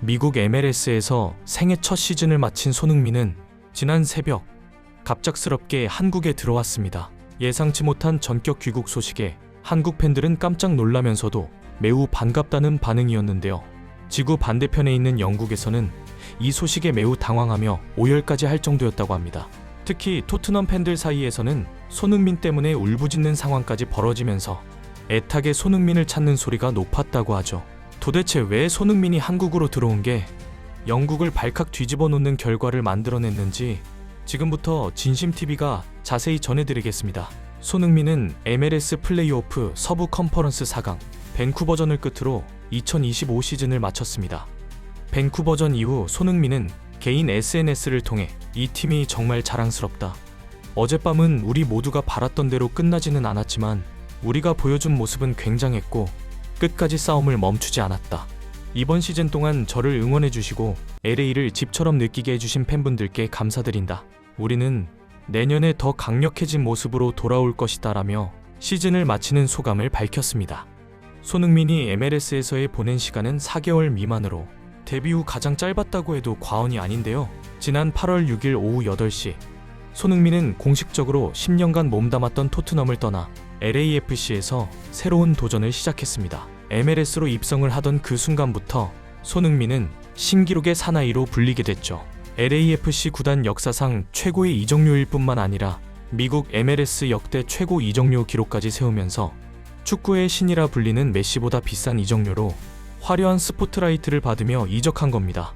미국 MLS에서 생애 첫 시즌을 마친 손흥민은 지난 새벽 갑작스럽게 한국에 들어왔습니다. 예상치 못한 전격 귀국 소식에 한국 팬들은 깜짝 놀라면서도 매우 반갑다는 반응이었는데요. 지구 반대편에 있는 영국에서는 이 소식에 매우 당황하며 오열까지 할 정도였다고 합니다. 특히 토트넘 팬들 사이에서는 손흥민 때문에 울부짖는 상황까지 벌어지면서 애타게 손흥민을 찾는 소리가 높았다고 하죠. 도대체 왜 손흥민이 한국으로 들어온 게 영국을 발칵 뒤집어 놓는 결과를 만들어냈는지 지금부터 진심TV가 자세히 전해드리겠습니다. 손흥민은 MLS 플레이오프 서부 컨퍼런스 4강 밴쿠버전을 끝으로 2025 시즌을 마쳤습니다. 밴쿠버전 이후 손흥민은 개인 SNS를 통해 이 팀이 정말 자랑스럽다. 어젯밤은 우리 모두가 바랐던 대로 끝나지는 않았지만 우리가 보여준 모습은 굉장했고 끝까지 싸움을 멈추지 않았다. 이번 시즌 동안 저를 응원해주시고 LA를 집처럼 느끼게 해주신 팬분들께 감사드린다. 우리는 내년에 더 강력해진 모습으로 돌아올 것이다 라며 시즌을 마치는 소감을 밝혔습니다. 손흥민이 MLS에서의 보낸 시간은 4개월 미만으로 데뷔 후 가장 짧았다고 해도 과언이 아닌데요. 지난 8월 6일 오후 8시 손흥민은 공식적으로 10년간 몸담았던 토트넘을 떠나 LAFC에서 새로운 도전을 시작했습니다. MLS로 입성을 하던 그 순간부터 손흥민은 신기록의 사나이로 불리게 됐죠. LAFC 구단 역사상 최고의 이적료일 뿐만 아니라 미국 MLS 역대 최고 이적료 기록까지 세우면서 축구의 신이라 불리는 메시보다 비싼 이적료로 화려한 스포트라이트를 받으며 이적한 겁니다.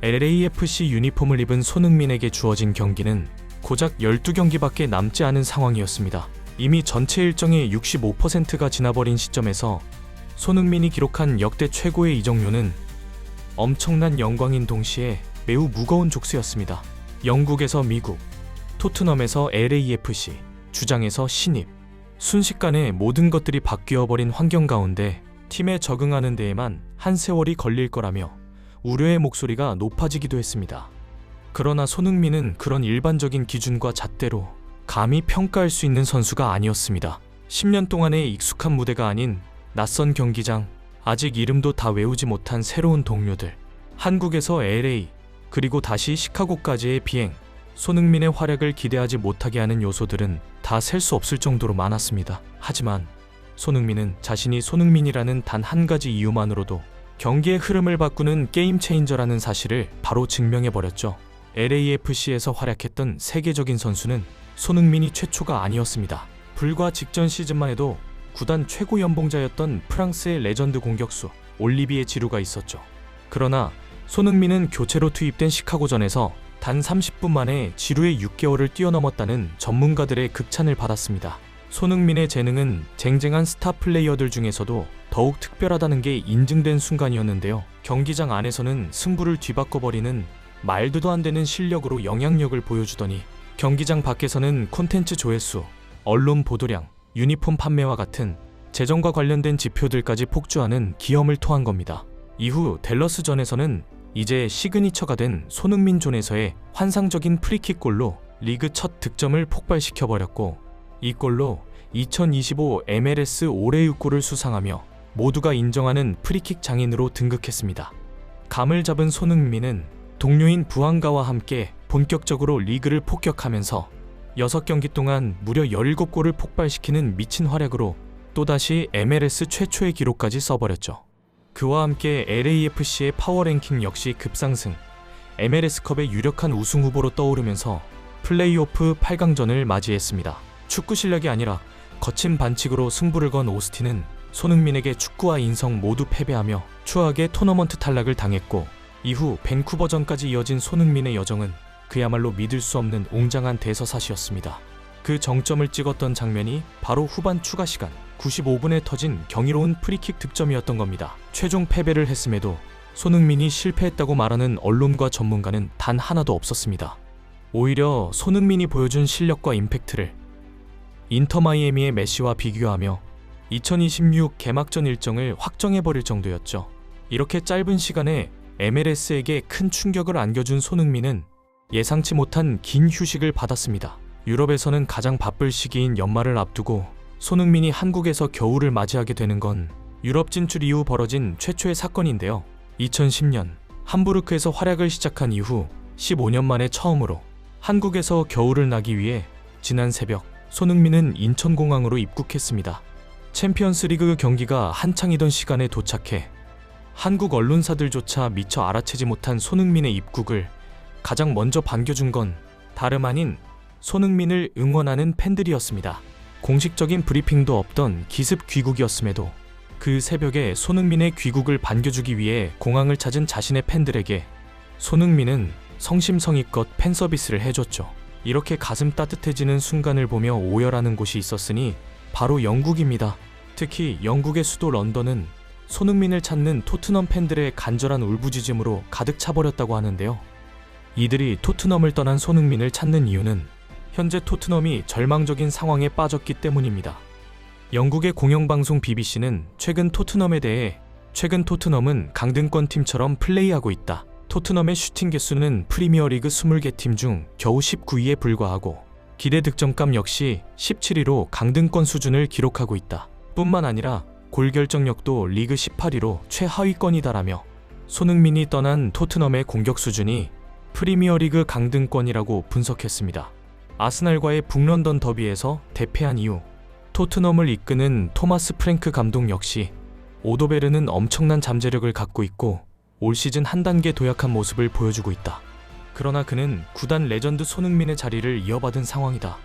LAFC 유니폼을 입은 손흥민에게 주어진 경기는 고작 12경기밖에 남지 않은 상황이었습니다. 이미 전체 일정의 65%가 지나버린 시점에서 손흥민이 기록한 역대 최고의 이적료는 엄청난 영광인 동시에 매우 무거운 족수였습니다. 영국에서 미국, 토트넘에서 LAFC, 주장에서 신입, 순식간에 모든 것들이 바뀌어버린 환경 가운데 팀에 적응하는 데에만 한 세월이 걸릴 거라며 우려의 목소리가 높아지기도 했습니다. 그러나 손흥민은 그런 일반적인 기준과 잣대로 감히 평가할 수 있는 선수가 아니었습니다. 10년 동안의 익숙한 무대가 아닌 낯선 경기장, 아직 이름도 다 외우지 못한 새로운 동료들, 한국에서 LA, 그리고 다시 시카고까지의 비행, 손흥민의 활약을 기대하지 못하게 하는 요소들은 다 셀 수 없을 정도로 많았습니다. 하지만 손흥민은 자신이 손흥민이라는 단 한 가지 이유만으로도 경기의 흐름을 바꾸는 게임 체인저라는 사실을 바로 증명해버렸죠. LAFC에서 활약했던 세계적인 선수는 손흥민이 최초가 아니었습니다. 불과 직전 시즌만 해도 구단 최고 연봉자였던 프랑스의 레전드 공격수 올리비에 지루가 있었죠. 그러나 손흥민은 교체로 투입된 시카고전에서 단 30분 만에 지루의 6개월을 뛰어넘었다는 전문가들의 극찬을 받았습니다. 손흥민의 재능은 쟁쟁한 스타 플레이어들 중에서도 더욱 특별하다는 게 인증된 순간이었는데요. 경기장 안에서는 승부를 뒤바꿔버리는 말도 안 되는 실력으로 영향력을 보여주더니 경기장 밖에서는 콘텐츠 조회수, 언론 보도량, 유니폼 판매와 같은 재정과 관련된 지표들까지 폭주하는 기염을 토한 겁니다. 이후 댈러스전에서는 이제 시그니처가 된 손흥민 존에서의 환상적인 프리킥 골로 리그 첫 득점을 폭발시켜버렸고 이 골로 2025 MLS 올해의 골을 수상하며 모두가 인정하는 프리킥 장인으로 등극했습니다. 감을 잡은 손흥민은 동료인 부항가와 함께 본격적으로 리그를 폭격하면서 6경기 동안 무려 17골을 폭발시키는 미친 활약으로 또다시 MLS 최초의 기록까지 써버렸죠. 그와 함께 LAFC의 파워랭킹 역시 급상승, MLS컵의 유력한 우승 후보로 떠오르면서 플레이오프 8강전을 맞이했습니다. 축구 실력이 아니라 거친 반칙으로 승부를 건 오스틴은 손흥민에게 축구와 인성 모두 패배하며 추하게 토너먼트 탈락을 당했고 이후 밴쿠버전까지 이어진 손흥민의 여정은 그야말로 믿을 수 없는 웅장한 대서사시였습니다. 그 정점을 찍었던 장면이 바로 후반 추가 시간 95분에 터진 경이로운 프리킥 득점이었던 겁니다. 최종 패배를 했음에도 손흥민이 실패했다고 말하는 언론과 전문가는 단 하나도 없었습니다. 오히려 손흥민이 보여준 실력과 임팩트를 인터 마이애미의 메시와 비교하며 2026 개막전 일정을 확정해버릴 정도였죠. 이렇게 짧은 시간에 MLS에게 큰 충격을 안겨준 손흥민은 예상치 못한 긴 휴식을 받았습니다. 유럽에서는 가장 바쁠 시기인 연말을 앞두고 손흥민이 한국에서 겨울을 맞이하게 되는 건 유럽 진출 이후 벌어진 최초의 사건인데요. 2010년 함부르크에서 활약을 시작한 이후 15년 만에 처음으로 한국에서 겨울을 나기 위해 지난 새벽 손흥민은 인천공항으로 입국했습니다. 챔피언스리그 경기가 한창이던 시간에 도착해 한국 언론사들조차 미처 알아채지 못한 손흥민의 입국을 가장 먼저 반겨준 건 다름 아닌 손흥민을 응원하는 팬들이었습니다. 공식적인 브리핑도 없던 기습 귀국이었음에도 그 새벽에 손흥민의 귀국을 반겨주기 위해 공항을 찾은 자신의 팬들에게 손흥민은 성심성의껏 팬서비스를 해줬죠. 이렇게 가슴 따뜻해지는 순간을 보며 오열하는 곳이 있었으니 바로 영국입니다. 특히 영국의 수도 런던은 손흥민을 찾는 토트넘 팬들의 간절한 울부짖음으로 가득 차버렸다고 하는데요. 이들이 토트넘을 떠난 손흥민을 찾는 이유는 현재 토트넘이 절망적인 상황에 빠졌기 때문입니다. 영국의 공영방송 BBC는 최근 토트넘에 대해 최근 토트넘은 강등권 팀처럼 플레이하고 있다. 토트넘의 슈팅 개수는 프리미어리그 20개 팀 중 겨우 19위에 불과하고 기대 득점감 역시 17위로 강등권 수준을 기록하고 있다. 뿐만 아니라 골 결정력도 리그 18위로 최하위권이다라며 손흥민이 떠난 토트넘의 공격 수준이 프리미어리그 강등권이라고 분석했습니다. 아스날과의 북런던 더비에서 대패한 이후 토트넘을 이끄는 토마스 프랭크 감독 역시 오도베르는 엄청난 잠재력을 갖고 있고 올 시즌 한 단계 도약한 모습을 보여주고 있다. 그러나 그는 구단 레전드 손흥민의 자리를 이어받은 상황이다.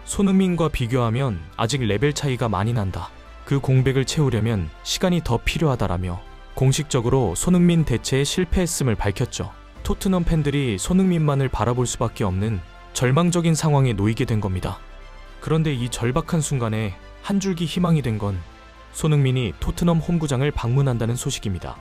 손흥민과 비교하면 아직 레벨 차이가 많이 난다. 그 공백을 채우려면 시간이 더 필요하다라며 공식적으로 손흥민 대체에 실패했음을 밝혔죠. 토트넘 팬들이 손흥민만을 바라볼 수밖에 없는 절망적인 상황에 놓이게 된 겁니다. 그런데 이 절박한 순간에 한 줄기 희망이 된 건 손흥민이 토트넘 홈구장을 방문한다는 소식입니다.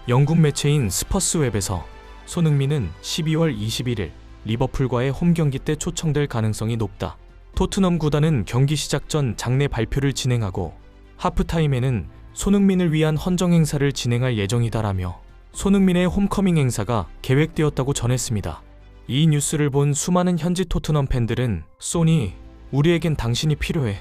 영국 매체인 스퍼스웹에서 손흥민은 12월 21일 리버풀과의 홈경기 때 초청될 가능성이 높다. 토트넘 구단은 경기 시작 전 장례 발표를 진행하고 하프타임에는 손흥민을 위한 헌정 행사를 진행할 예정이다라며 손흥민의 홈커밍 행사가 계획되었다고 전했습니다. 이 뉴스를 본 수많은 현지 토트넘 팬들은 소니, 우리에겐 당신이 필요해.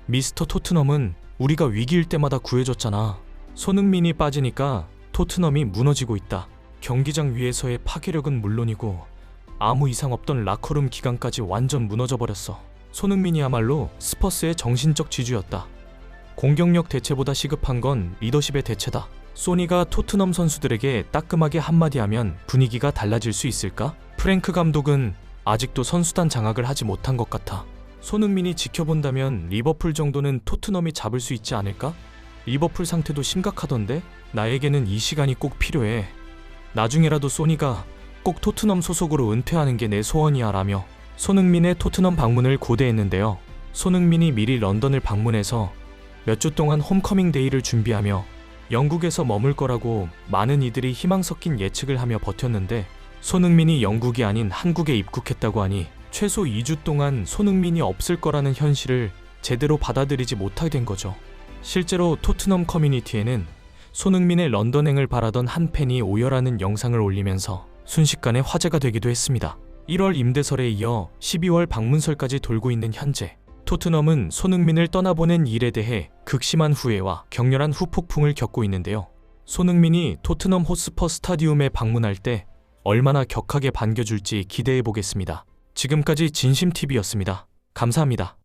미스터 토트넘은 우리가 위기일 때마다 구해줬잖아. 손흥민이 빠지니까 토트넘이 무너지고 있다. 경기장 위에서의 파괴력은 물론이고 아무 이상 없던 라커룸 기강까지 완전 무너져버렸어. 손흥민이야말로 스퍼스의 정신적 지주였다. 공격력 대체보다 시급한 건 리더십의 대체다. 소니가 토트넘 선수들에게 따끔하게 한마디 하면 분위기가 달라질 수 있을까? 프랭크 감독은 아직도 선수단 장악을 하지 못한 것 같아. 손흥민이 지켜본다면 리버풀 정도는 토트넘이 잡을 수 있지 않을까? 리버풀 상태도 심각하던데? 나에게는 이 시간이 꼭 필요해. 나중에라도 소니가 꼭 토트넘 소속으로 은퇴하는 게 내 소원이야 라며 손흥민의 토트넘 방문을 고대했는데요. 손흥민이 미리 런던을 방문해서 몇 주 동안 홈커밍 데이를 준비하며 영국에서 머물 거라고 많은 이들이 희망 섞인 예측을 하며 버텼는데 손흥민이 영국이 아닌 한국에 입국했다고 하니 최소 2주 동안 손흥민이 없을 거라는 현실을 제대로 받아들이지 못하게 된 거죠. 실제로 토트넘 커뮤니티에는 손흥민의 런던행을 바라던 한 팬이 오열하는 영상을 올리면서 순식간에 화제가 되기도 했습니다. 1월 임대설에 이어 12월 방문설까지 돌고 있는 현재 토트넘은 손흥민을 떠나보낸 일에 대해 극심한 후회와 격렬한 후폭풍을 겪고 있는데요. 손흥민이 토트넘 호스퍼 스타디움에 방문할 때 얼마나 격하게 반겨줄지 기대해 보겠습니다. 지금까지 진심TV였습니다. 감사합니다.